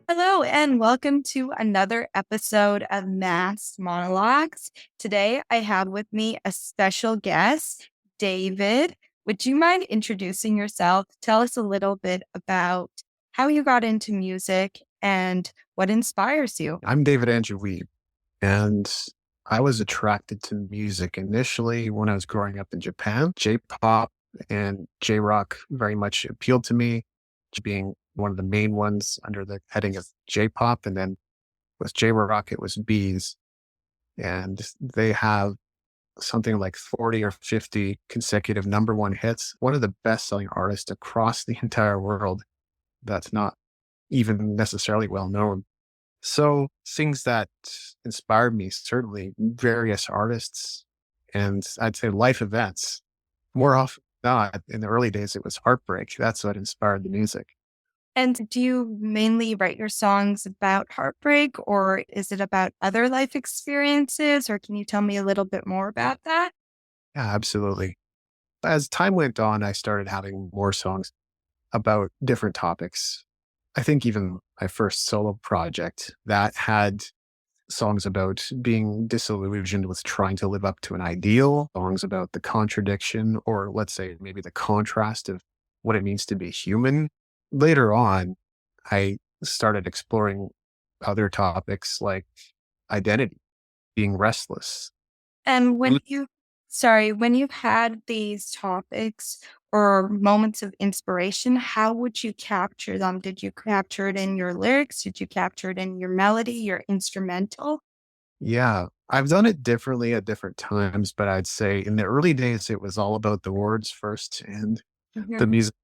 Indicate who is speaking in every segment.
Speaker 1: Hello, and welcome to another episode of Mass Monologues. Today, I have with me a special guest, David. Would you mind introducing yourself? Tell us a little bit about how you got into music and what inspires you.
Speaker 2: I'm David Andrew Wiebe, and I was attracted to music initially when I was growing up in Japan. J-pop and J-rock very much appealed to me, being one of the main ones under the heading of J-pop. And then with J-rock, it was bees. And they have something like 40 or 50 consecutive number one hits. One of the best selling artists across the entire world that's not even necessarily well known. So things that inspired me, certainly various artists and I'd say life events. More often than not, in the early days, it was heartbreak. That's what inspired the music.
Speaker 1: And do you mainly write your songs about heartbreak, or is it about other life experiences? Or can you tell me a little bit more about that?
Speaker 2: Yeah, absolutely. As time went on, I started having more songs about different topics. I think even my first solo project that had songs about being disillusioned with trying to live up to an ideal, songs about the contradiction, or let's say maybe the contrast of what it means to be human. Later on, I started exploring other topics like identity, being restless.
Speaker 1: And
Speaker 2: Mm.
Speaker 1: when you've had these topics or moments of inspiration, how would you capture them? Did you capture it in your lyrics? Did you capture it in your melody, your instrumental?
Speaker 2: Yeah, I've done it differently at different times, but I'd say in the early days, it was all about the words first and the
Speaker 1: Mhm.
Speaker 2: music.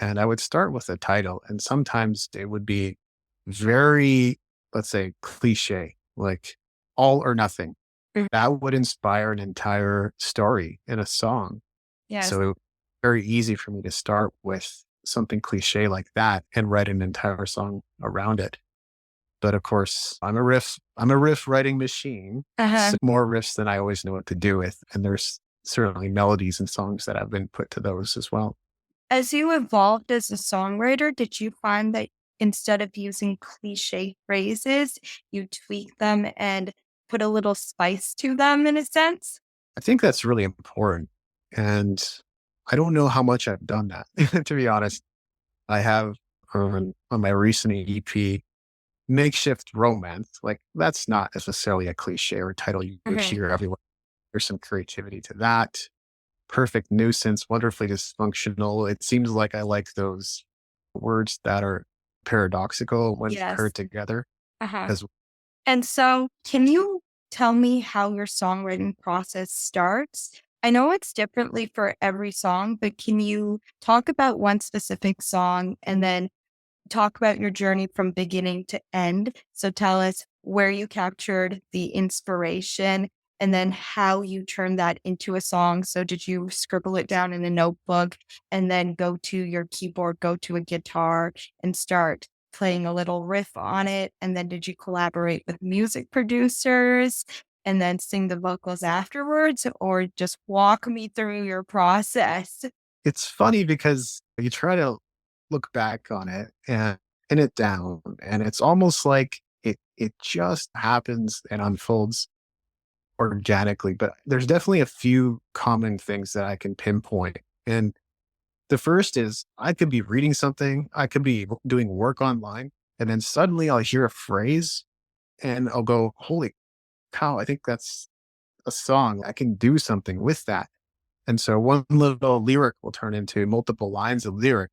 Speaker 2: And I would start with a title, and sometimes it would be very, let's say, cliche, like all or nothing.
Speaker 1: Mhm.
Speaker 2: That would inspire an entire story in a song.
Speaker 1: Yes.
Speaker 2: So it was very easy for me to start with something cliche like that and write an entire song around it. But of course, I'm a riff writing machine.
Speaker 1: Uh-huh.
Speaker 2: So more riffs than I always know what to do with. And there's certainly melodies and songs that have been put to those as well.
Speaker 1: As you evolved as a songwriter, did you find that instead of using cliche phrases, you tweak them and put a little spice to them in a sense?
Speaker 2: I think that's really important. And I don't know how much I've done that, to be honest. I have on my recent EP, Makeshift Romance. Like, that's not necessarily a cliche or a title you would
Speaker 1: Mhm.
Speaker 2: hear everywhere. There's some creativity to that. Perfect Nuisance, Wonderfully Dysfunctional. It seems like I like those words that are paradoxical when
Speaker 1: Yes.
Speaker 2: paired together.
Speaker 1: Uh-huh.
Speaker 2: As
Speaker 1: And so, can you tell me how your songwriting process starts? I know it's differently for every song, but can you talk about one specific song and then talk about your journey from beginning to end? So, tell us where you captured the inspiration and then how you turned that into a song. So, did you scribble it down in a notebook and then go to your keyboard, go to a guitar and start playing a little riff on it? And then did you collaborate with music producers and then sing the vocals afterwards, or just walk me through your process?
Speaker 2: it's funny because you try to look back on it and pin it down, and it's almost like it just happens and unfolds organically. But there's definitely a few common things that I can pinpoint. And the first is I could be reading something, I could be doing work online, and then suddenly I'll hear a phrase and I'll go, holy cow, I think that's a song. I can do something with that. And so one little lyric will turn into multiple lines of lyric.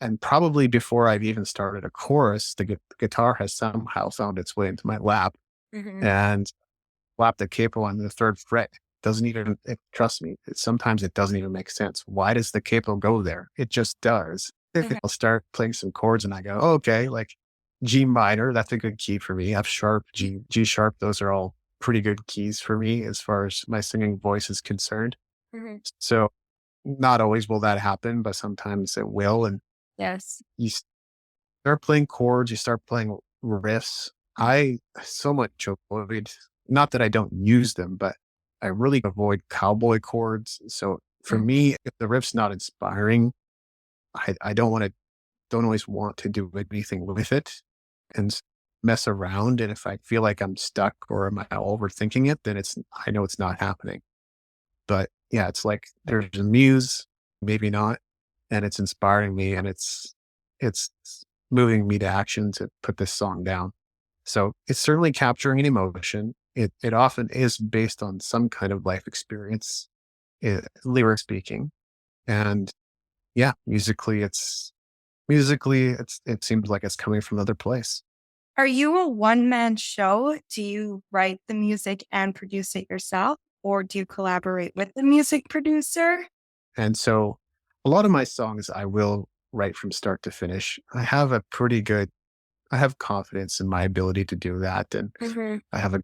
Speaker 2: And probably before I've even started a chorus, the guitar has somehow found its way into my lap
Speaker 1: Mhm.
Speaker 2: and lap the capo on the third fret. Doesn't even, trust me, sometimes it doesn't even make sense. Why does the capo go there? It just does.
Speaker 1: Mhm.
Speaker 2: I'll start playing some chords and I go, "Oh, okay, like G minor, that's a good key for me. F sharp, G sharp, those are all pretty good keys for me as far as my singing voice is concerned.
Speaker 1: Mhm.
Speaker 2: So not always will that happen, but sometimes it will. And
Speaker 1: Yes.
Speaker 2: you start playing chords, you start playing riffs. I so much avoid, not that I don't use them, but I really avoid cowboy chords. So for
Speaker 1: Mhm.
Speaker 2: me, if the riff's not inspiring, I don't always want to do anything with it. and mess around. And if I feel like I'm stuck or am I overthinking it, then I know it's not happening. But yeah, it's like there's a muse, maybe not, and it's inspiring me and it's moving me to action to put this song down. So it's certainly capturing an emotion. It often is based on some kind of life experience, lyric speaking. And yeah, it seems like it's coming from another place.
Speaker 1: Are you a one-man show? Do you write the music and produce it yourself, or do you collaborate with the music producer?
Speaker 2: And so a lot of my songs I will write from start to finish. I have confidence in my ability to do that. And
Speaker 1: Mhm.
Speaker 2: I have a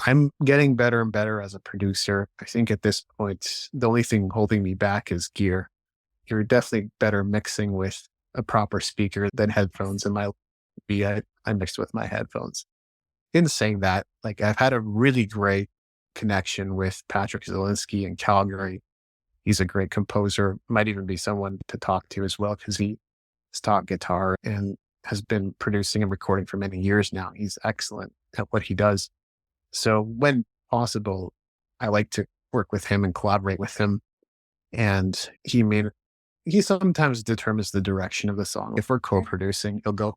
Speaker 2: I'm getting better and better as a producer. I think at this point, the only thing holding me back is gear. You're definitely better mixing with a proper speaker than headphones. And I mixed with my headphones. In saying that, like I've had a really great connection with Patrick Zielinski in Calgary. He's a great composer, might even be someone to talk to as well because he's taught guitar and has been producing and recording for many years now. He's excellent at what he does. So when possible, I like to work with him and collaborate with him. And he sometimes determines the direction of the song. If we're co-producing, he'll go,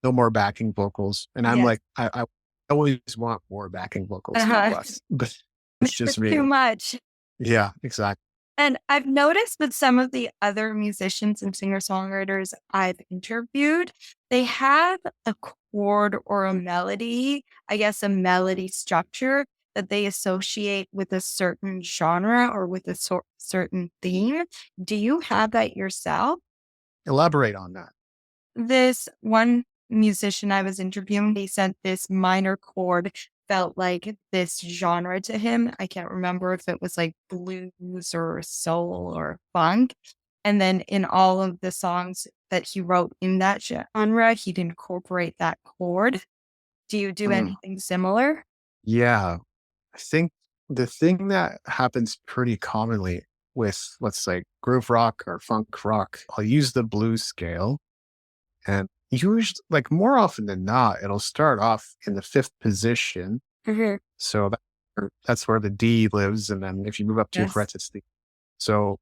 Speaker 2: no more backing vocals. And I'm
Speaker 1: Yes.
Speaker 2: like, I always want more backing vocals, not
Speaker 1: Uh-huh.
Speaker 2: less. But it's just
Speaker 1: It's too
Speaker 2: me.
Speaker 1: much.
Speaker 2: Yeah, exactly.
Speaker 1: And I've noticed with some of the other musicians and singer-songwriters I've interviewed, they have a chord or a melody, I guess a melody structure that they associate with a certain genre or with a certain theme. Do you have that yourself?
Speaker 2: Elaborate on that.
Speaker 1: This one musician I was interviewing, they said this minor chord felt like this genre to him. I can't remember if it was like blues or soul or funk. And then in all of the songs that he wrote in that genre, he'd incorporate that chord. Do you do
Speaker 2: Mm.
Speaker 1: anything similar?
Speaker 2: Yeah. I think the thing that happens pretty commonly with, let's say, groove rock or funk rock, I'll use the blues scale. And usually, like more often than not, it'll start off in the fifth position.
Speaker 1: Mhm.
Speaker 2: So that's where the D lives. And then if you move up two
Speaker 1: Yes.
Speaker 2: frets, it's the. So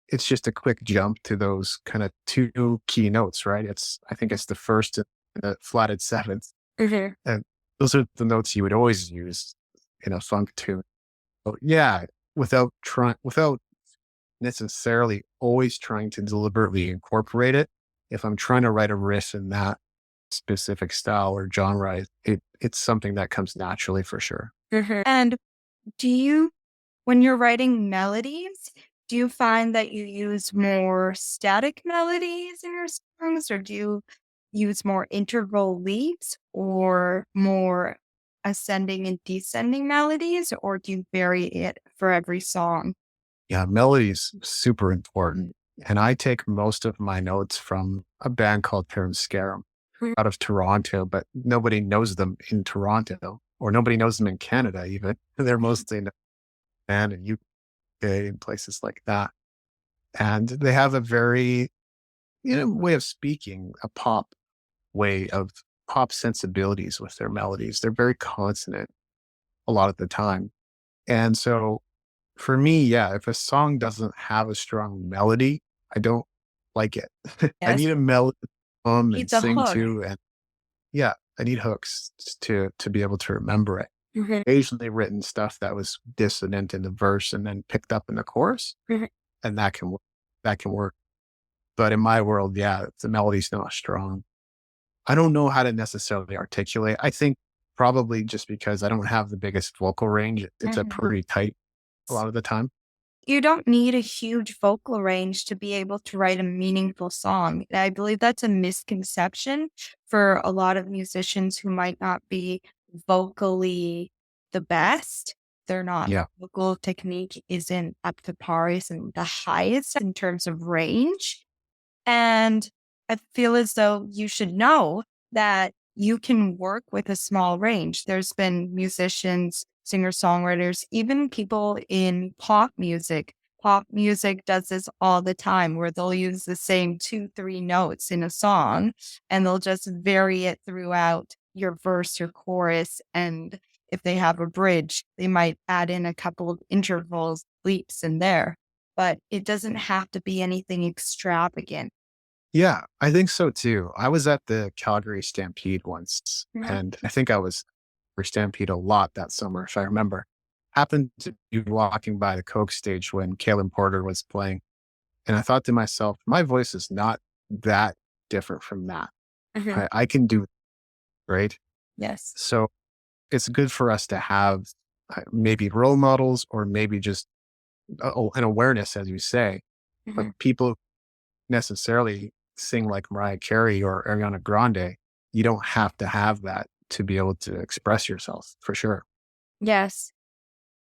Speaker 2: it's just a quick jump to those kind of two key notes, right? I think it's the first and the flatted seventh.
Speaker 1: Mhm.
Speaker 2: And those are the notes you would always use in a funk tune. So yeah, without necessarily always trying to deliberately incorporate it. If I'm trying to write a riff in that specific style or genre, it's something that comes naturally for sure.
Speaker 1: Mhm. And do you when you're writing melodies, do you find that you use more static melodies in your songs, or do you use more interval leaps or more ascending and descending melodies, or do you vary it for every song?
Speaker 2: Yeah, melody's super important. And I take most of my notes from a band called Scarum
Speaker 1: Mhm.
Speaker 2: out of Toronto, but nobody knows them in Toronto or nobody knows them in Canada even. They're mostly in Japan and UK and places like that. And they have a very, way of speaking, a way of pop sensibilities with their melodies. They're very consonant a lot of the time. And so for me, yeah, if a song doesn't have a strong melody, I don't like it. I
Speaker 1: Yes.
Speaker 2: need a melody to hum and
Speaker 1: It's a
Speaker 2: sing
Speaker 1: hook.
Speaker 2: to, and yeah, I need hooks to be able to remember it.
Speaker 1: Mhm.
Speaker 2: Occasionally written stuff that was dissonant in the verse and then picked up in the chorus,
Speaker 1: Mhm.
Speaker 2: and that can work. But in my world, yeah, if the melody's not strong, I don't know how to necessarily articulate. I think probably just because I don't have the biggest vocal range, it's a
Speaker 1: Mhm.
Speaker 2: pretty tight a lot of the time.
Speaker 1: You don't need a huge vocal range to be able to write a meaningful song. And I believe that's a misconception for a lot of musicians who might not be vocally the best. They're not
Speaker 2: Yeah.
Speaker 1: vocal technique isn't up to par, isn't the highest in terms of range. And I feel as though you should know that you can work with a small range. There's been musicians, singer songwriters, even people in pop music pop music does this all the time where they'll use the same two, three notes in a song and they'll just vary it throughout your verse, your chorus. And if they have a bridge, they might add in a couple of intervals, leaps in there, but it doesn't have to be anything extravagant.
Speaker 2: Yeah, I think so too. I was at the Calgary Stampede once,
Speaker 1: Mhm.
Speaker 2: and I think I was for Stampede a lot that summer, if I remember. Happened to be walking by the Coke stage when Kalen Porter was playing, and I thought to myself, my voice is not that different from that.
Speaker 1: Mhm.
Speaker 2: I can do it, right?
Speaker 1: Yes.
Speaker 2: So it's good for us to have maybe role models or maybe just an awareness, as you say, but
Speaker 1: Mhm.
Speaker 2: people necessarily sing like Mariah Carey or Ariana Grande. You don't have to have that to be able to express yourself for sure.
Speaker 1: Yes.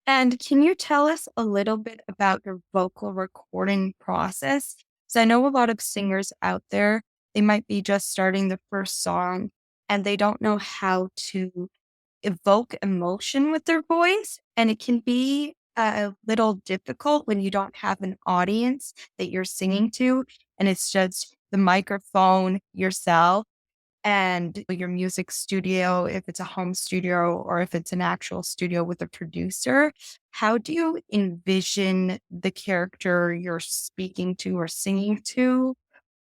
Speaker 1: And can you tell us a little bit about your vocal recording process? Because I know a lot of singers out there, they might be just starting the first song and they don't know how to evoke emotion with their voice. And it can be a little difficult when you don't have an audience that you're singing to. And it's just the microphone, yourself, and your music studio, if it's a home studio or if it's an actual studio with a producer, how do you envision the character you're speaking to or singing to,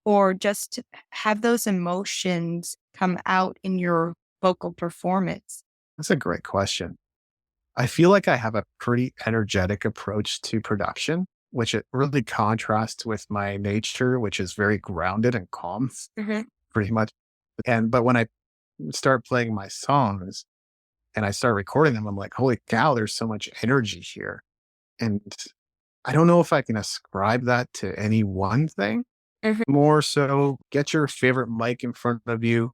Speaker 1: or just to have those emotions come out in your vocal performance?
Speaker 2: That's a great question. I feel like I have a pretty energetic approach to production, which it really contrasts with my nature, which is very grounded and calm,
Speaker 1: Hmm.
Speaker 2: pretty much. But when I start playing my songs and I start recording them, I'm like, holy cow, there's so much energy here. And I don't know if I can ascribe that to any one thing.
Speaker 1: Hmm.
Speaker 2: More so, get your favorite mic in front of you.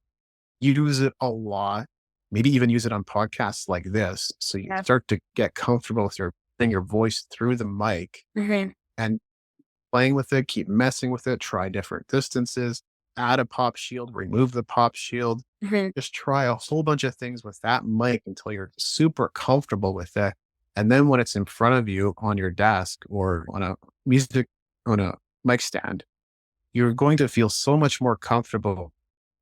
Speaker 2: Use it a lot. Maybe even use it on podcasts like this. So you
Speaker 1: Yeah.
Speaker 2: start to get comfortable with putting your voice through the mic
Speaker 1: Hmm.
Speaker 2: and playing with it, keep messing with it, try different distances, add a pop shield, remove the pop shield.
Speaker 1: Hmm.
Speaker 2: Just try a whole bunch of things with that mic until you're super comfortable with it. And then when it's in front of you on your desk or music on a mic stand, you're going to feel so much more comfortable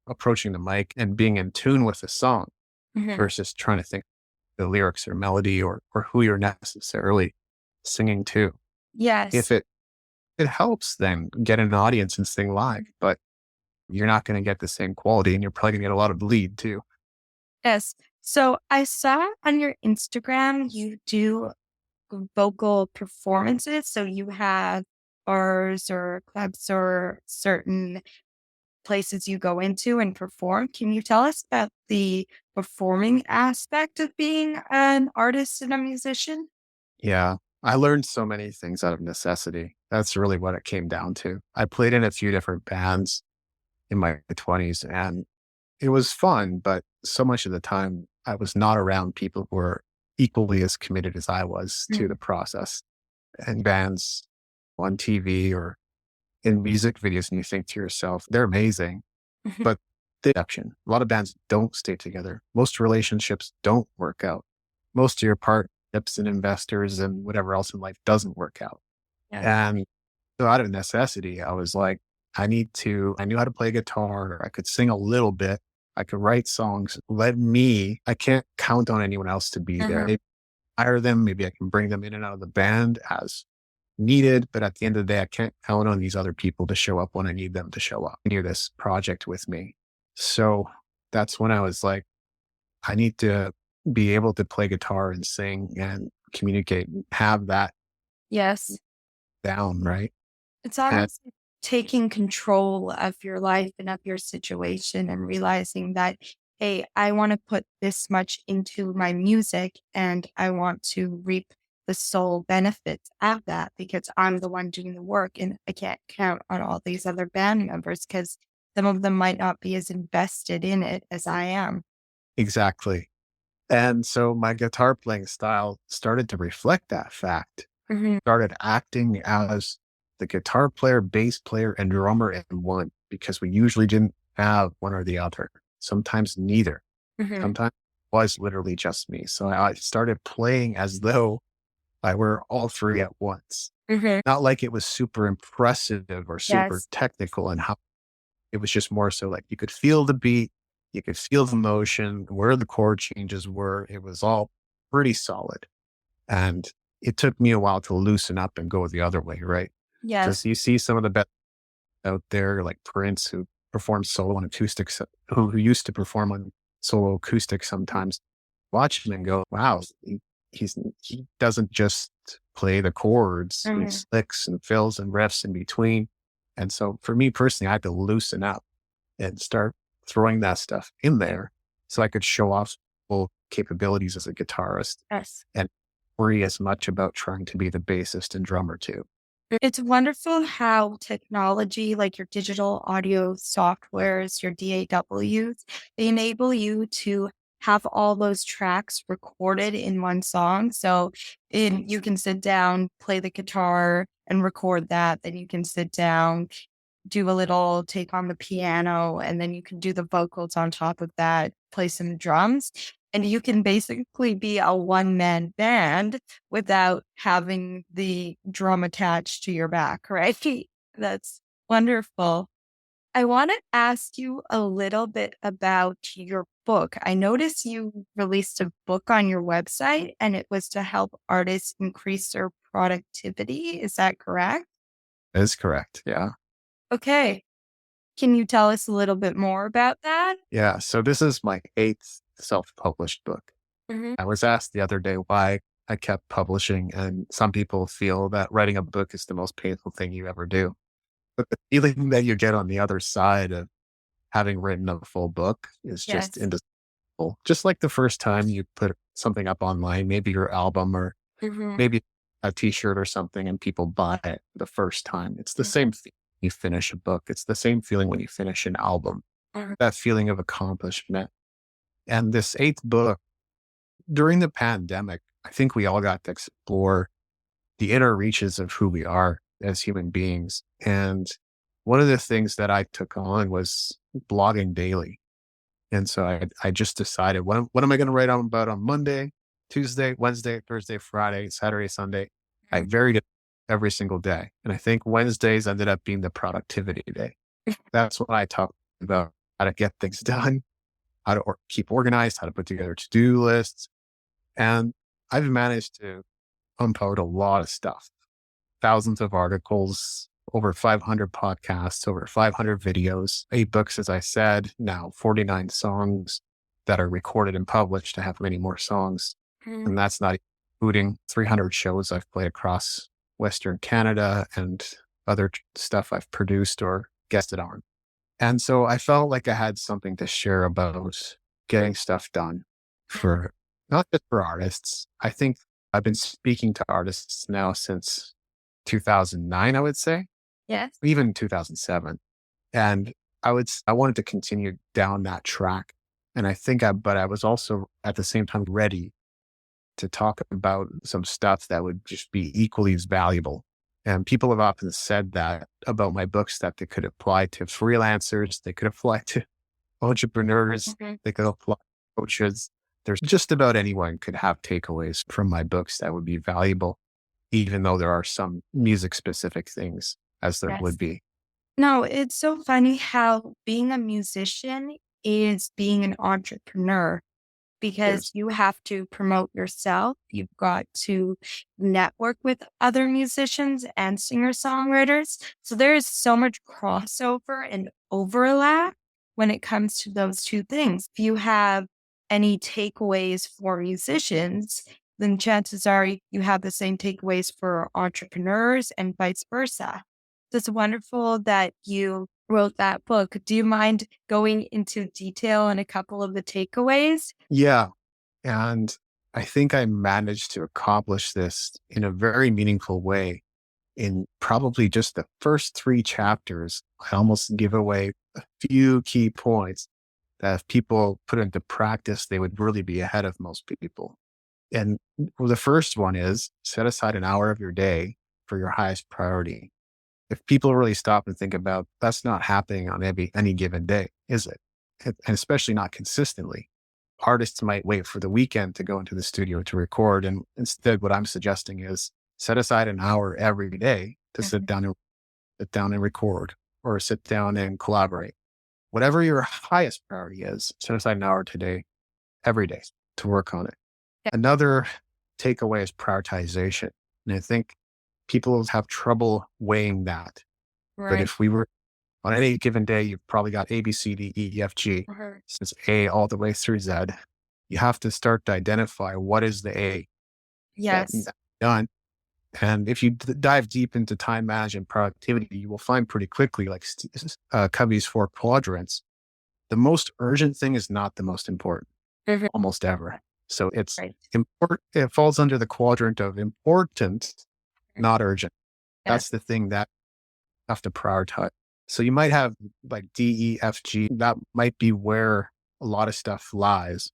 Speaker 2: approaching the mic and being in tune with the song
Speaker 1: Hmm.
Speaker 2: versus trying to think the lyrics or melody or who you're necessarily singing to. If
Speaker 1: Yes.
Speaker 2: it helps, then get an audience and sing live, but you're not going to get the same quality and you're probably going to get a lot of bleed too.
Speaker 1: Yes. So I saw on your Instagram you do vocal performances. So you have bars or clubs or certain places you go into and perform. Can you tell us about the performing aspect of being an artist and a musician?
Speaker 2: Yeah. I learned so many things out of necessity. That's really what it came down to. I played in a few different bands in my 20s and it was fun, but so much of the time I was not around people who were equally as committed as I was to the
Speaker 1: Mhm.
Speaker 2: process. And bands on TV or in music videos, and you think to yourself, they're amazing,
Speaker 1: Mhm.
Speaker 2: but the exception. A lot of bands don't stay together. Most relationships don't work out. Most of your partnerships and investors and whatever else in life doesn't work out.
Speaker 1: Yeah.
Speaker 2: And so out of necessity, I was like, I knew how to play guitar. I could sing a little bit. I could write songs. I can't count on anyone else to be there.
Speaker 1: Uh-huh.
Speaker 2: Maybe hire them. Maybe I can bring them in and out of the band as needed. But at the end of the day, I can't count on these other people to show up when I need them to show up near this project with me. So that's when I was like, I need to be able to play guitar and sing and communicate and have that
Speaker 1: Yes.
Speaker 2: down, right?
Speaker 1: It's
Speaker 2: And
Speaker 1: almost like taking control of your life and of your situation and realizing that, hey, I want to put this much into my music and I want to reap the sole benefits of that because I'm the one doing the work and I can't count on all these other band members because some of them might not be as invested in it as I am.
Speaker 2: exactly. And so my guitar playing style started to reflect that fact.
Speaker 1: Hmm.
Speaker 2: Started acting as the guitar player, bass player, and drummer in one because we usually didn't have one or the other. Sometimes neither.
Speaker 1: Hmm.
Speaker 2: Sometimes it was literally just me. So I started playing as though I were all three at once.
Speaker 1: Hmm.
Speaker 2: Not like it was super impressive or super
Speaker 1: Yes.
Speaker 2: technical, and how it was just more so like you could feel the beat, you could feel the motion, where the chord changes were. It was all pretty solid. And it took me a while to loosen up and go the other way, right?
Speaker 1: Yes.
Speaker 2: Because you see some of the best out there, like Prince, who performs solo on acoustics, who used to perform on solo acoustic sometimes. Watch him and go, wow, he doesn't just play the chords, he
Speaker 1: Hmm.
Speaker 2: slicks and fills and riffs in between. And so for me personally, I had to loosen up and start throwing that stuff in there so I could show off full capabilities as a guitarist
Speaker 1: Yes.
Speaker 2: and worry as much about trying to be the bassist and drummer too.
Speaker 1: It's wonderful how technology, like your digital audio softwares, your DAWs, they enable you to have all those tracks recorded in one song. So you can sit down, play the guitar and record that. Then you can sit down, do a little take on the piano, and then you can do the vocals on top of that, play some drums, and you can basically be a one-man band without having the drum attached to your back, right? That's wonderful. I want to ask you a little bit about your book. I noticed you released a book on your website and it was to help artists increase their productivity. Is that correct?
Speaker 2: That is correct. Yeah.
Speaker 1: Okay. Can you tell us a little bit more about that?
Speaker 2: Yeah. So this is my eighth self published book.
Speaker 1: Mhm.
Speaker 2: I was asked the other day why I kept publishing, and some people feel that writing a book is the most painful thing you ever do. But the feeling that you get on the other side of having written a full book is just
Speaker 1: Yes.
Speaker 2: indescribable. Just like the first time you put something up online, maybe your album or
Speaker 1: Mhm.
Speaker 2: maybe a t-shirt or something, and people buy it the first time. It's the
Speaker 1: Mhm.
Speaker 2: same thing. You finish a book. It's the same feeling when you finish an album,
Speaker 1: Mhm.
Speaker 2: that feeling of accomplishment. And this eighth book, during the pandemic, I think we all got to explore the inner reaches of who we are as human beings. And one of the things that I took on was blogging daily. And so I just decided, what am I going to write on about on Monday, Tuesday, Wednesday, Thursday, Friday, Saturday, Sunday? I varied it every single day. And I think Wednesdays ended up being the productivity day. That's when I talked about how to get things done, how to keep organized, how to put together to-do lists. And I've managed to pump out a lot of stuff, thousands of articles, over 500 podcasts, over 500 videos, 8 books, as I said, now 49 songs that are recorded and published. I have many more songs.
Speaker 1: Mhm.
Speaker 2: And that's not including 300 shows I've played across Western Canada and other stuff I've produced or guested on. And so I felt like I had something to share about getting stuff done for not just for artists. I think I've been speaking to artists now since 2009, I would say,
Speaker 1: Yes.
Speaker 2: even 2007. And I wanted to continue down that track. And but I was also at the same time ready to talk about some stuff that would just be equally as valuable. And people have often said that about my books, that they could apply to freelancers, they could apply to entrepreneurs,
Speaker 1: Mhm.
Speaker 2: they could apply to coaches. There's just about anyone could have takeaways from my books that would be valuable, even though there are some music specific things as there
Speaker 1: Yes.
Speaker 2: would be.
Speaker 1: No, it's so funny how being a musician is being an entrepreneur. Because
Speaker 2: Is
Speaker 1: you have to promote yourself. You've got to network with other musicians and singer-songwriters. So there is so much crossover and overlap when it comes to those two things. If you have any takeaways for musicians, then chances are you have the same takeaways for entrepreneurs and vice versa. So it's wonderful that you wrote that book. Do you mind going into detail on a couple of the takeaways?
Speaker 2: Yeah. And I think I managed to accomplish this in a very meaningful way. In probably just the first 3 chapters, I almost give away a few key points that if people put into practice, they would really be ahead of most people. And well, the first one is set aside an hour of your day for your highest priority. If people really stop and think about, that's not happening on any given day, is it? And especially not consistently. Artists might wait for the weekend to go into the studio to record. And instead, what I'm suggesting is Set aside an hour every day to sit down and record or sit down and collaborate. Whatever your highest priority is, set aside an hour today, every day to work on it.
Speaker 1: Yeah.
Speaker 2: Another takeaway is prioritization. And I think people have trouble weighing that. But
Speaker 1: Right.
Speaker 2: if we were on any given day, you've probably got A, B, C, D, E, F, G,
Speaker 1: Mhm.
Speaker 2: since A all the way through Z. You have to start to identify what is the A that
Speaker 1: Yes.
Speaker 2: done. And if you dive deep into time management productivity, you will find pretty quickly, like Covey's four quadrants, the most urgent thing is not the most important,
Speaker 1: Mhm.
Speaker 2: almost ever. So it's
Speaker 1: Right.
Speaker 2: important. It falls under the quadrant of important,
Speaker 1: Mhm.
Speaker 2: not urgent.
Speaker 1: Yes.
Speaker 2: That's the thing that you have to prioritize. So you might have like D, E, F, G. That might be where a lot of stuff lies.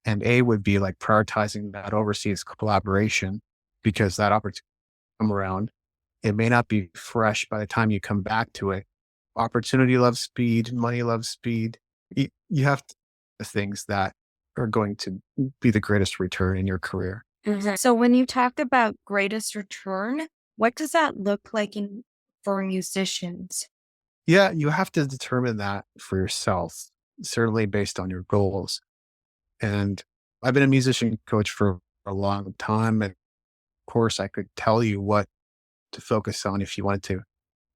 Speaker 2: And A would be like prioritizing that overseas collaboration because that opportunity come around. It may not be fresh by the time you come back to it. Opportunity loves speed, money loves speed. You have the things that are going to be the greatest return in your career.
Speaker 1: Mhm. So when you talk about greatest return, what does that look like for musicians?
Speaker 2: Yeah, you have to determine that for yourself, certainly based on your goals. And I've been a musician coach for a long time. And of course, I could tell you what to focus on if you wanted to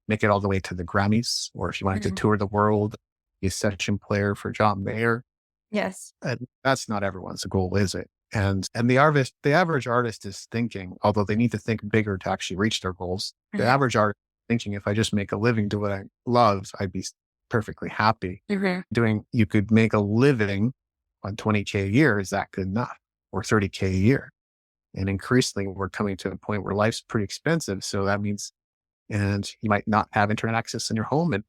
Speaker 2: make it all the way to the Grammys, or if you wanted to
Speaker 1: Mhm.
Speaker 2: tour the world, be a session player for John Mayer.
Speaker 1: Yes.
Speaker 2: And that's not everyone's goal, is it? And the average artist is thinking, although they need to think bigger to actually reach their goals. The
Speaker 1: Mhm.
Speaker 2: average artist is thinking, if I just make a living, do what I love, I'd be perfectly happy.
Speaker 1: Mhm.
Speaker 2: You could make a living on 20K a year. Is that good enough? Or 30K a year? And increasingly, we're coming to a point where life's pretty expensive. So that means, and you might not have internet access in your home, and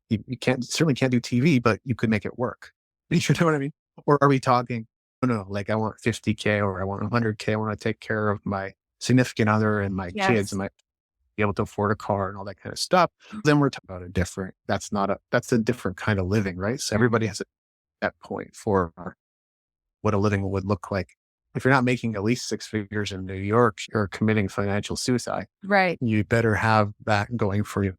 Speaker 2: you can't certainly can't do TV, but you could make it work. You know what I mean? Or are we talking, oh no, like I want 50K or I want 100K. I want to take care of my significant other and my kids and
Speaker 1: Yes.
Speaker 2: my be able to afford a car and all that kind of stuff. Then we're talking about a different, that's a different kind of living, right? So everybody
Speaker 1: Mhm.
Speaker 2: has that point for what a living would look like. If you're not making at least six figures in New York, you're committing financial suicide.
Speaker 1: Right.
Speaker 2: You better have that going for you.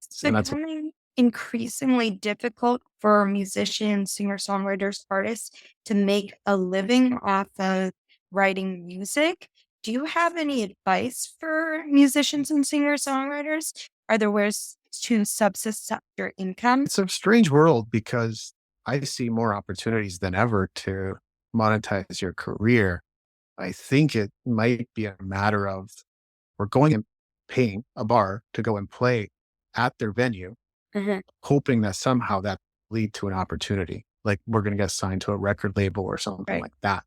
Speaker 1: It's
Speaker 2: And that's
Speaker 1: becoming increasingly difficult for musicians, singer-songwriters, artists to make a living off of writing music. Do you have any advice for musicians and singer-songwriters? Are there ways to subsist your income?
Speaker 2: It's a strange world because I see more opportunities than ever to monetize your career. I think it might be a matter of we're going and paying a bar to go and play at their venue,
Speaker 1: Mhm.
Speaker 2: hoping that somehow that lead to an opportunity. Like we're going to get signed to a record label or something
Speaker 1: Right.
Speaker 2: like that.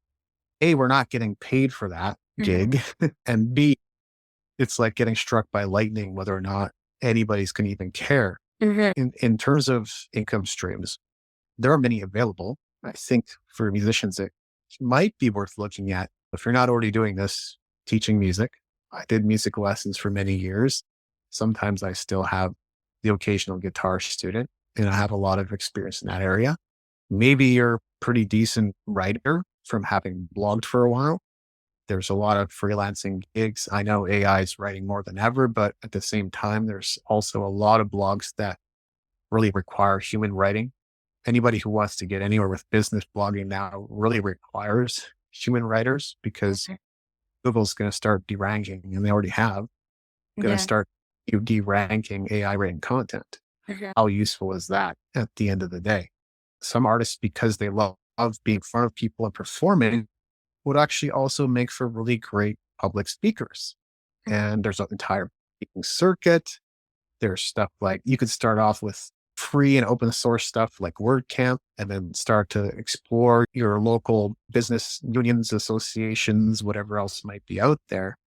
Speaker 2: A, we're not getting paid for that
Speaker 1: Mhm.
Speaker 2: gig. And B, it's like getting struck by lightning, whether or not anybody's going to even care.
Speaker 1: Mhm.
Speaker 2: In terms of income streams, there are many available. I think for musicians, it might be worth looking at. If you're not already doing this, teaching music. I did music lessons for many years. Sometimes I still have the occasional guitar student, and I have a lot of experience in that area. Maybe you're a pretty decent writer from having blogged for a while. There's a lot of freelancing gigs. I know AI is writing more than ever, but at the same time, there's also a lot of blogs that really require human writing. Anybody who wants to get anywhere with business blogging now really requires human writers because
Speaker 1: Mhm.
Speaker 2: Google's going to start deranking, and they already have, going to
Speaker 1: Yeah.
Speaker 2: start deranking AI written content.
Speaker 1: Mhm.
Speaker 2: How useful is that at the end of the day? Some artists, because they love being in front of people and performing, would actually also make for really great public speakers. And there's an entire speaking circuit. There's stuff like you could start off with free and open source stuff like WordCamp and then start to explore your local business unions, associations, whatever else might be out there.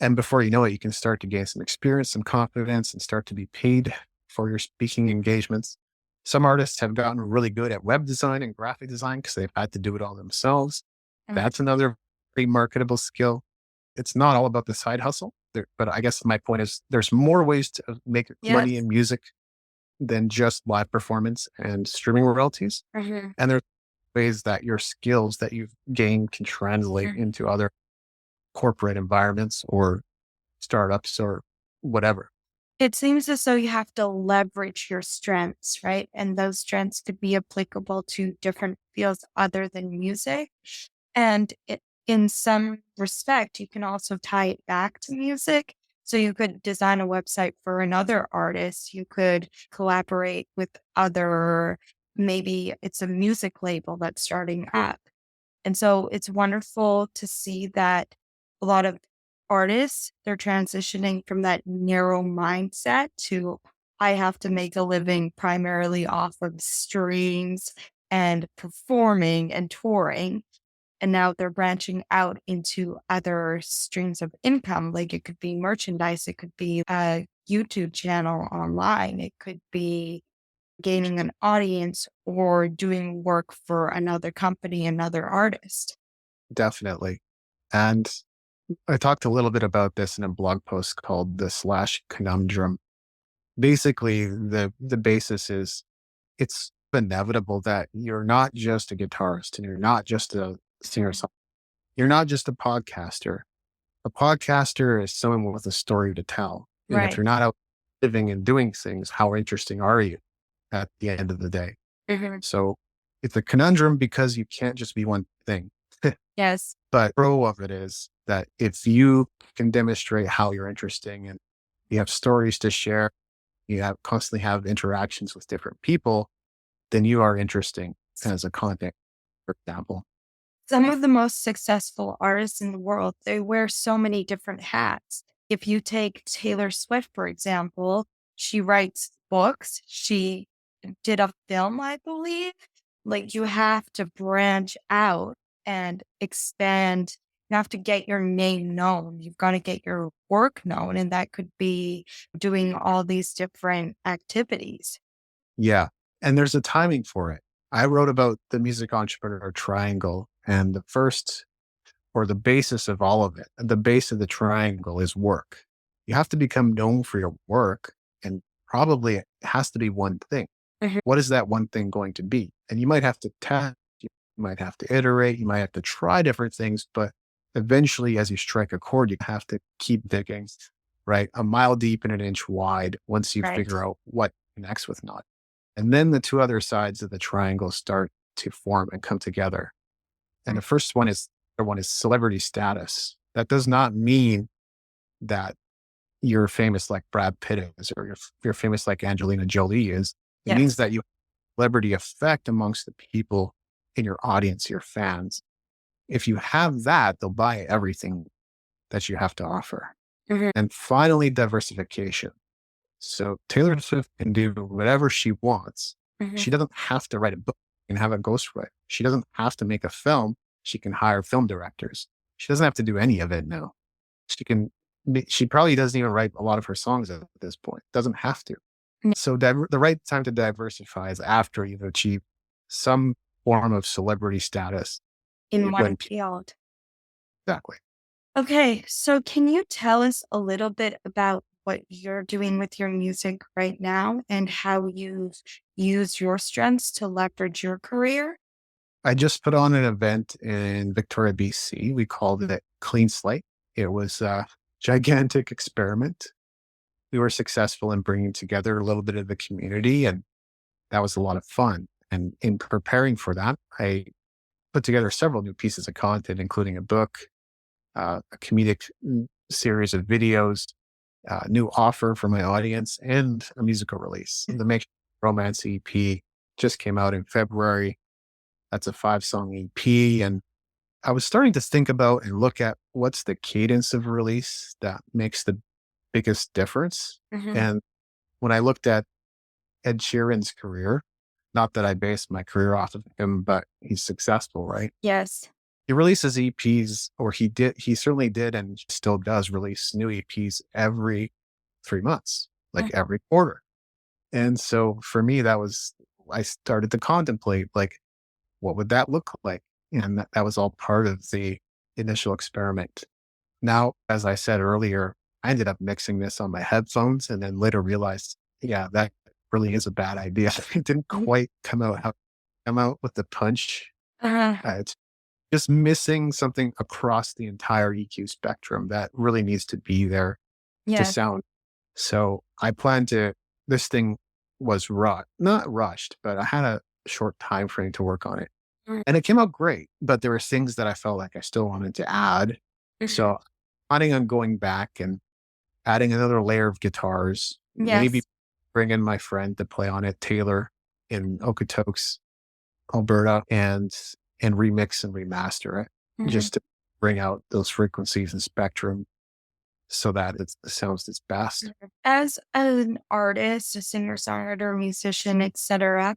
Speaker 2: And before you know it, you can start to gain some experience, some confidence, and start to be paid for your speaking engagements. Some artists have gotten really good at web design and graphic design because they've had to do it all themselves.
Speaker 1: Mhm.
Speaker 2: That's another very marketable skill. It's not all about the side hustle. But I guess my point is there's more ways to make money
Speaker 1: Yes.
Speaker 2: in music than just live performance and streaming royalties.
Speaker 1: Mhm.
Speaker 2: And there's ways that your skills that you've gained can translate
Speaker 1: Mhm.
Speaker 2: into other corporate environments or startups or whatever.
Speaker 1: It seems as though you have to leverage your strengths, right? And those strengths could be applicable to different fields other than music. And in some respect, you can also tie it back to music. So you could design a website for another artist. You could collaborate with other, maybe it's a music label that's starting up. And so it's wonderful to see that a lot of artists, they're transitioning from that narrow mindset to I have to make a living primarily off of streams and performing and touring. And now they're branching out into other streams of income. Like it could be merchandise, it could be a YouTube channel online, it could be gaining an audience or doing work for another company, another artist.
Speaker 2: Definitely. And I talked a little bit about this in a blog post called the slash conundrum. Basically, the basis is it's inevitable that you're not just a guitarist and you're not just a singer. You're not just a podcaster. A podcaster is someone with a story to tell. And if
Speaker 1: Right.
Speaker 2: you're not out living and doing things, how interesting are you at the end of the day?
Speaker 1: Mhm.
Speaker 2: So it's a conundrum because you can't just be one thing.
Speaker 1: Yes.
Speaker 2: But pro of it is that if you can demonstrate how you're interesting and you have stories to share, you have constantly have interactions with different people, then you are interesting as a content, for example.
Speaker 1: Some of the most successful artists in the world, they wear so many different hats. If you take Taylor Swift, for example, she writes books. She did a film, I believe. Like you have to branch out and expand. You have to get your name known. You've got to get your work known. And that could be doing all these different activities.
Speaker 2: Yeah. And there's a timing for it. I wrote about the music entrepreneur triangle, and the first or the basis of all of it, the base of the triangle is work. You have to become known for your work, and probably it has to be one thing.
Speaker 1: Mhm.
Speaker 2: What is that one thing going to be? And you might have to test, you might have to iterate, you might have to try different things, but eventually, as you strike a chord, you have to keep digging, right? A mile deep and an inch wide once you
Speaker 1: Right.
Speaker 2: figure out what connects with not. And then the two other sides of the triangle start to form and come together. And the one is celebrity status. That does not mean that you're famous like Brad Pitt is, or you're famous like Angelina Jolie is. It means
Speaker 1: Yes.
Speaker 2: that you have celebrity effect amongst the people in your audience, your fans. If you have that, they'll buy everything that you have to offer.
Speaker 1: Mhm.
Speaker 2: And finally, diversification. So Taylor Swift can do whatever she wants.
Speaker 1: Mhm.
Speaker 2: She doesn't have to write a book and have a ghostwriter. She doesn't have to make a film. She can hire film directors. She doesn't have to do any of it now. She can, she probably doesn't even write a lot of her songs at this point. Doesn't have to.
Speaker 1: Yeah.
Speaker 2: So the right time to diversify is after you've achieved some form of celebrity status.
Speaker 1: In one
Speaker 2: When
Speaker 1: field.
Speaker 2: exactly.
Speaker 1: Okay, so can you tell us a little bit about what you're doing with your music right now and how you use your strengths to leverage your career?
Speaker 2: I just put on an event in Victoria, BC. We called it Clean Slate. It was a gigantic experiment. We were successful in bringing together a little bit of the community, and that was a lot of fun. And in preparing for that, I put together several new pieces of content, including a book, a comedic series of videos, a new offer for my audience, and a musical release. The Make Romance EP just came out in February. That's a 5-song EP. And I was starting to think about and look at what's the cadence of release that makes the biggest difference.
Speaker 1: Mhm.
Speaker 2: And when I looked at Ed Sheeran's career, not that I based my career off of him, but he's successful, right?
Speaker 1: Yes.
Speaker 2: He releases EPs, or he certainly did and still does release new EPs every 3 months, like
Speaker 1: Mm.
Speaker 2: every quarter. And so for me, I started to contemplate, like, what would that look like? And that was all part of the initial experiment. Now, as I said earlier, I ended up mixing this on my headphones and then later realized, yeah, that really is a bad idea. It didn't
Speaker 1: Mhm.
Speaker 2: quite come out with the punch.
Speaker 1: Uh,
Speaker 2: It's just missing something across the entire EQ spectrum that really needs to be there. to
Speaker 1: Yes.
Speaker 2: sound. So I planned to, this thing was not rushed, but I had a short time frame to work on it.
Speaker 1: Mm,
Speaker 2: And it came out great, but there were things that I felt like I still wanted to add.
Speaker 1: mhm.
Speaker 2: So planning on going back and adding another layer of guitars, maybe
Speaker 1: Yes.
Speaker 2: bring in my friend to play on it, Taylor in Okotoks, Alberta, and remix and remaster it
Speaker 1: Mhm.
Speaker 2: just to bring out those frequencies and spectrum so that it sounds its best.
Speaker 1: As an artist, a singer-songwriter, musician, etc.,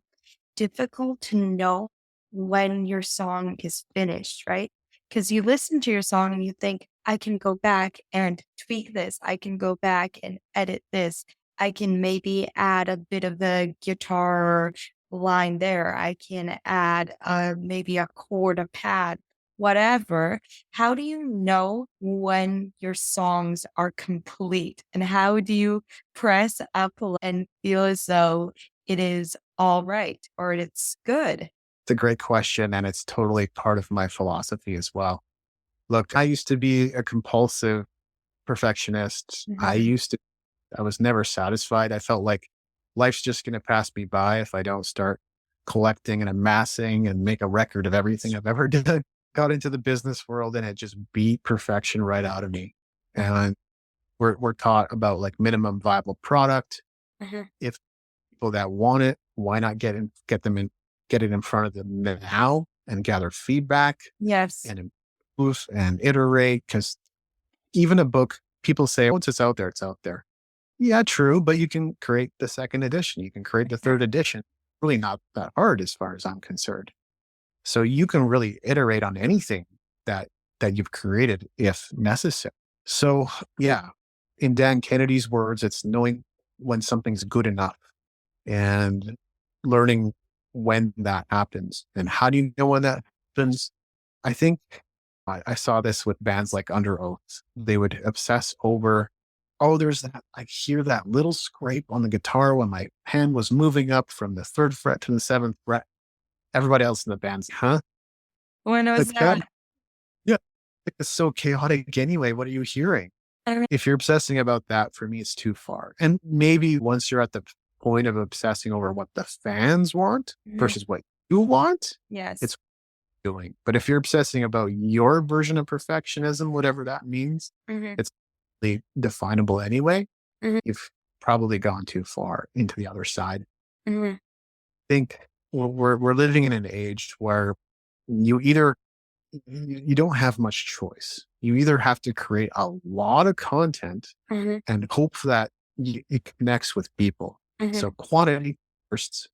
Speaker 1: difficult to know when your song is finished, right? Because you listen to your song and you think, I can go back and tweak this. I can go back and edit this. I can maybe add a bit of the guitar line there. I can add maybe a chord, a pad, whatever. How do you know when your songs are complete? And how do you press and feel as though it is all right or it's good?
Speaker 2: It's a great question, and it's totally part of my philosophy as well. Look, I used to be a compulsive perfectionist.
Speaker 1: Mhm.
Speaker 2: I was never satisfied. I felt like life's just going to pass me by if I don't start collecting and amassing and make a record of everything I've ever done. Got into the business world and it just beat perfection right out of me. And we're taught about like minimum viable product.
Speaker 1: Mhm.
Speaker 2: If people that want it, why not get it in front of them now and gather feedback
Speaker 1: Yes.
Speaker 2: and improve and iterate? Because even a book, people say, once it's out there, it's out there. Yeah, true. But you can create the second edition. You can create the third edition. Really not that hard as far as I'm concerned. So you can really iterate on anything that you've created if necessary. So yeah, in Dan Kennedy's words, it's knowing when something's good enough and learning when that happens. And how do you know when that happens? I think I saw this with bands like Under Oath. They would obsess over, oh, there's that. I hear that little scrape on the guitar when my hand was moving up from the third fret to the seventh fret. Everybody else in the band's, huh?
Speaker 1: When was
Speaker 2: Like that?
Speaker 1: that?
Speaker 2: Yeah. It's so chaotic anyway. What are you hearing?
Speaker 1: I
Speaker 2: If you're obsessing about that, for me, it's too far. And maybe once you're at the point of obsessing over what the fans want
Speaker 1: Mhm.
Speaker 2: versus what you want,
Speaker 1: Yes.
Speaker 2: it's doing. But if you're obsessing about your version of perfectionism, whatever that means,
Speaker 1: Mhm.
Speaker 2: it's really definable anyway.
Speaker 1: Mhm.
Speaker 2: You've probably gone too far into the other side.
Speaker 1: Mhm.
Speaker 2: I think we're living in an age where you either you don't have much choice. You either have to create a lot of content
Speaker 1: Mhm.
Speaker 2: and hope that it connects with people.
Speaker 1: Mhm.
Speaker 2: So quantity first,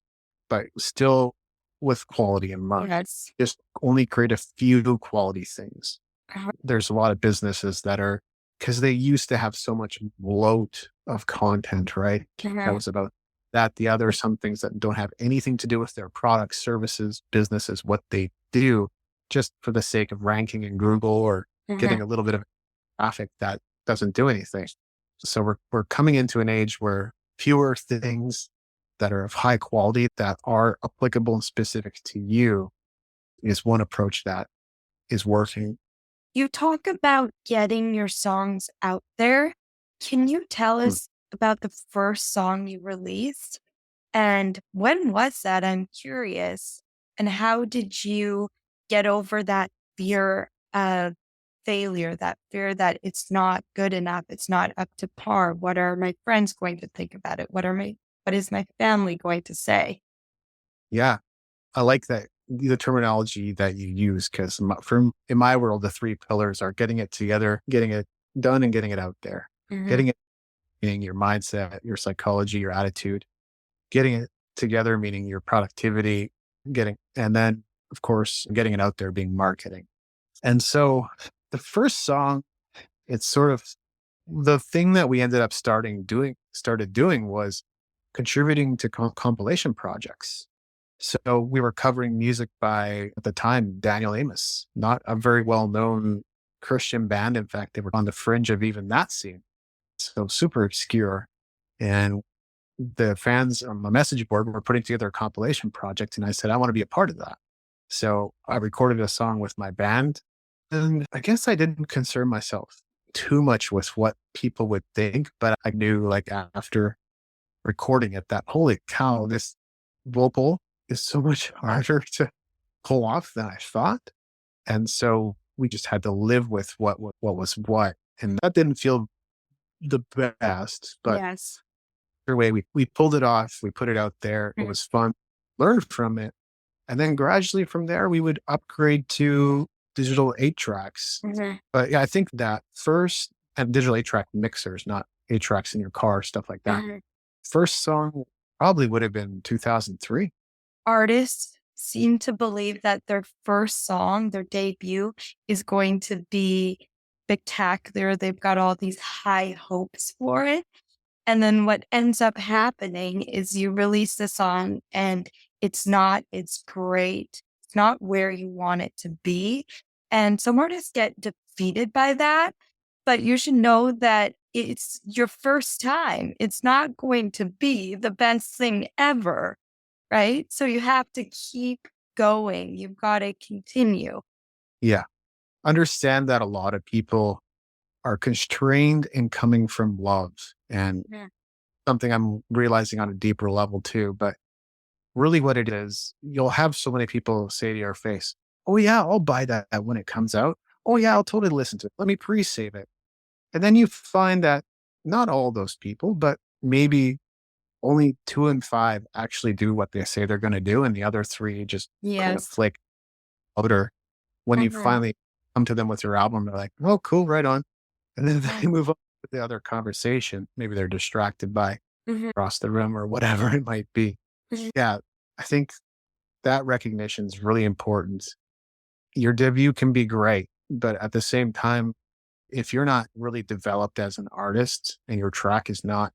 Speaker 2: but still with quality in mind.
Speaker 1: Yes.
Speaker 2: Just only create a few quality things.
Speaker 1: Uh-huh.
Speaker 2: There's a lot of businesses that are, because they used to have so much bloat of content, right? That
Speaker 1: Mhm.
Speaker 2: was about that, the other, some things that don't have anything to do with their products, services, businesses, what they do, just for the sake of ranking in Google or
Speaker 1: Mhm.
Speaker 2: getting a little bit of traffic that doesn't do anything. So we're coming into an age where fewer things that are of high quality that are applicable and specific to you is one approach that is working.
Speaker 1: You talk about getting your songs out there. Can you tell
Speaker 2: Hmm.
Speaker 1: us about the first song you released? And when was that? I'm curious. And how did you get over that fear of failure, that fear that it's not good enough, it's not up to par? What are my friends going to think about it? What is my family going to say?
Speaker 2: Yeah, I like that the terminology that you use because from in my world, the three pillars are getting it together, getting it done, and getting it out there.
Speaker 1: Hmm.
Speaker 2: Getting it being your mindset, your psychology, your attitude. Getting it together meaning your productivity, and then of course getting it out there being marketing. And so the first song, it's sort of the thing that we ended up started doing was contributing to compilation projects. So we were covering music by, at the time, Daniel Amos, not a very well known Christian band. In fact, they were on the fringe of even that scene. So super obscure. And the fans on my message board were putting together a compilation project. And I said, I want to be a part of that. So I recorded a song with my band. And I guess I didn't concern myself too much with what people would think, but I knew like after recording it that holy cow, this vocal is so much harder to pull off than I thought. And so we just had to live with what was what. And that didn't feel the best, but
Speaker 1: Yes.
Speaker 2: either way, we pulled it off. We put it out there. It
Speaker 1: Mhm.
Speaker 2: was fun, learned from it. And then gradually from there, we would upgrade to digital 8 tracks.
Speaker 1: Mhm.
Speaker 2: But yeah, I think that first and digital 8 track mixers, not 8 tracks in your car, stuff like that.
Speaker 1: Mhm.
Speaker 2: First song probably would have been 2003.
Speaker 1: Artists seem to believe that their first song, their debut, is going to be spectacular. They've got all these high hopes for it. And then what ends up happening is you release the song and it's not, it's great. It's not where you want it to be. And some artists get defeated by that, but you should know that it's your first time. It's not going to be the best thing ever, right? So you have to keep going. You've got to continue.
Speaker 2: Yeah. Understand that a lot of people are constrained in coming from love and
Speaker 1: Yeah.
Speaker 2: something I'm realizing on a deeper level too. But really what it is, you'll have so many people say to your face, oh yeah, I'll buy that when it comes out. Oh yeah, I'll totally listen to it. Let me pre-save it. And then you find that not all those people, but maybe only 2 and 5 actually do what they say they're going to do. And the other three just kind of
Speaker 1: Yes.
Speaker 2: flake out. Or when you
Speaker 1: Mhm.
Speaker 2: finally come to them with your album, they're like, oh, cool, right on. And then they
Speaker 1: Mhm.
Speaker 2: move on to the other conversation. Maybe they're distracted by
Speaker 1: Mhm.
Speaker 2: across the room or whatever it might be.
Speaker 1: Mhm.
Speaker 2: Yeah, I think that recognition is really important. Your debut can be great, but at the same time, if you're not really developed as an artist and your track is not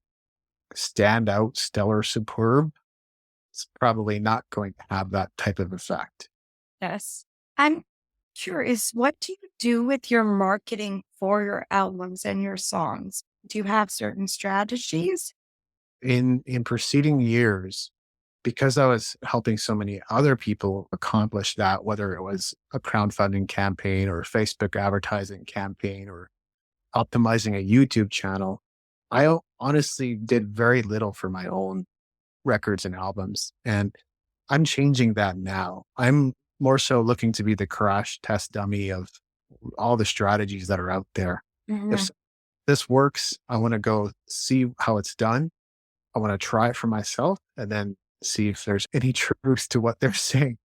Speaker 2: stand out, stellar, superb, it's probably not going to have that type of effect.
Speaker 1: Yes. I'm curious, what do you do with your marketing for your albums and your songs? Do you have certain strategies?
Speaker 2: In preceding years, because I was helping so many other people accomplish that, whether it was a crowdfunding campaign or a Facebook advertising campaign or optimizing a YouTube channel, honestly did very little for my own records and albums. And I'm changing that now. I'm more so looking to be the crash test dummy of all the strategies that are out there. If
Speaker 1: Mhm.
Speaker 2: this works, I want to go see how it's done. I want to try it for myself and then see if there's any truth to what they're saying.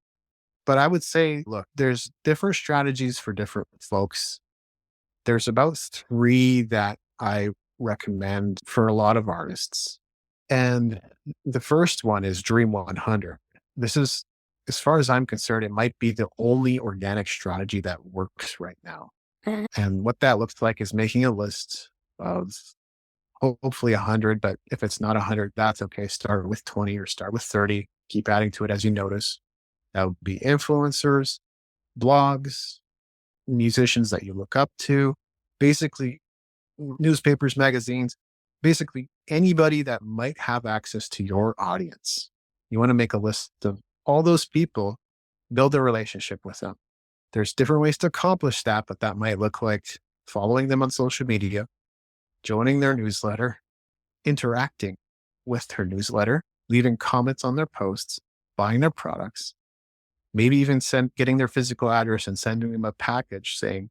Speaker 2: But I would say, look, there's different strategies for different folks. There's about three that I recommend for a lot of artists. And the first one is Dream 100. This is, as far as I'm concerned, it might be the only organic strategy that works right now.
Speaker 1: Mhm.
Speaker 2: And what that looks like is making a list of hopefully 100, but if it's not 100, that's okay. Start with 20 or start with 30. Keep adding to it as you notice. That would be influencers, blogs, musicians that you look up to, basically newspapers, magazines, basically anybody that might have access to your audience. You want to make a list of all those people, build a relationship with them. There's different ways to accomplish that, but that might look like following them on social media, joining their newsletter, interacting with their newsletter, leaving comments on their posts, buying their products, maybe even getting their physical address and sending them a package saying,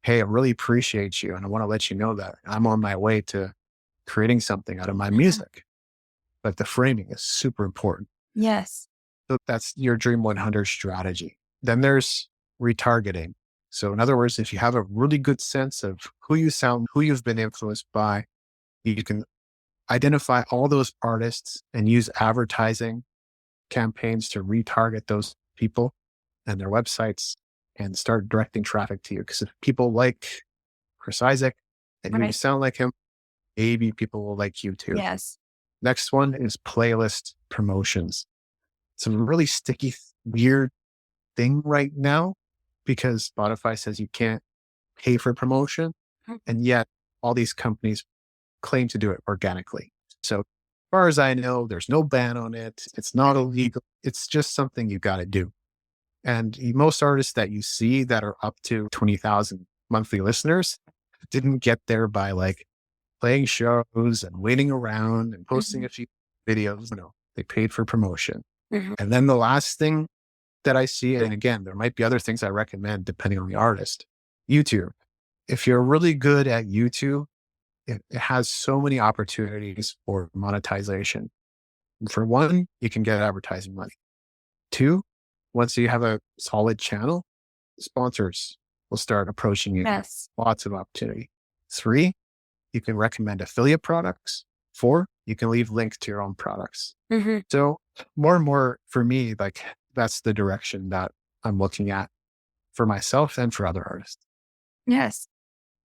Speaker 2: hey, I really appreciate you. And I want to let you know that I'm on my way to creating something out of my
Speaker 1: Mhm.
Speaker 2: music. But the framing is super important.
Speaker 1: Yes.
Speaker 2: So that's your Dream 100 strategy. Then there's retargeting. So, in other words, if you have a really good sense of who you sound, who you've been influenced by, you can identify all those artists and use advertising campaigns to retarget those people and their websites and start directing traffic to you. Because if people like Chris Isaac and you
Speaker 1: Right.
Speaker 2: sound like him, maybe people will like you too.
Speaker 1: Yes.
Speaker 2: Next one is playlist promotions. It's a really sticky, weird thing right now because Spotify says you can't pay for promotion.
Speaker 1: Mhm.
Speaker 2: And yet all these companies claim to do it organically. So as far as I know, there's no ban on it. It's not illegal. It's just something you got to do. And most artists that you see that are up to 20,000 monthly listeners, didn't get there by like playing shows and waiting around and posting
Speaker 1: Mhm.
Speaker 2: a few videos. No, they paid for promotion.
Speaker 1: Mhm.
Speaker 2: And then the last thing that I see, and again, there might be other things I recommend depending on the artist, YouTube. If you're really good at YouTube, it has so many opportunities for monetization. For one, you can get advertising money. Two, once you have a solid channel, sponsors will start approaching you.
Speaker 1: Yes.
Speaker 2: Lots of opportunity. Three, you can recommend affiliate products. Four, you can leave links to your own products.
Speaker 1: Mhm.
Speaker 2: So more and more for me, like that's the direction that I'm looking at for myself and for other artists.
Speaker 1: Yes.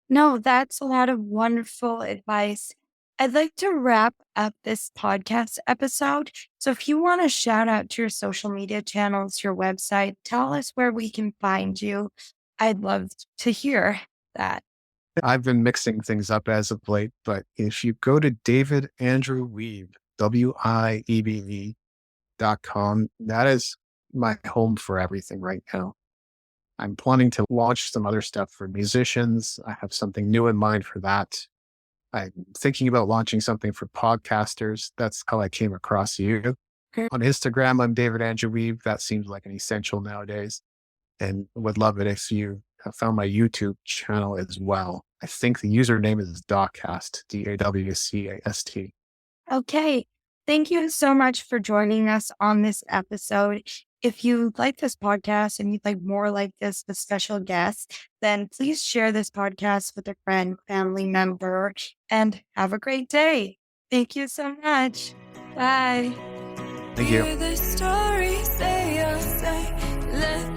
Speaker 1: No, that's a lot of wonderful advice. I'd like to wrap up this podcast episode. So if you want to shout out to your social media channels, your website, tell us where we can find you. I'd love to hear that.
Speaker 2: I've been mixing things up as of late, but if you go to David Andrew Wiebe, WIEBE.com, that is my home for everything right now. I'm planning to launch some other stuff for musicians. I have something new in mind for that. I'm thinking about launching something for podcasters. That's how I came across you.
Speaker 1: Okay.
Speaker 2: On Instagram, I'm David Andrew Wiebe. That seems like an essential nowadays, and would love it if you have found my YouTube channel as well. I think the username is Dawcast, DAWCAST.
Speaker 1: Okay. Thank you so much for joining us on this episode. If you like this podcast and you'd like more like this with special guests, then please share this podcast with a friend, family member, and have a great day. Thank you so much. Bye.
Speaker 2: Thank you.
Speaker 3: Hear the stories they all say. Let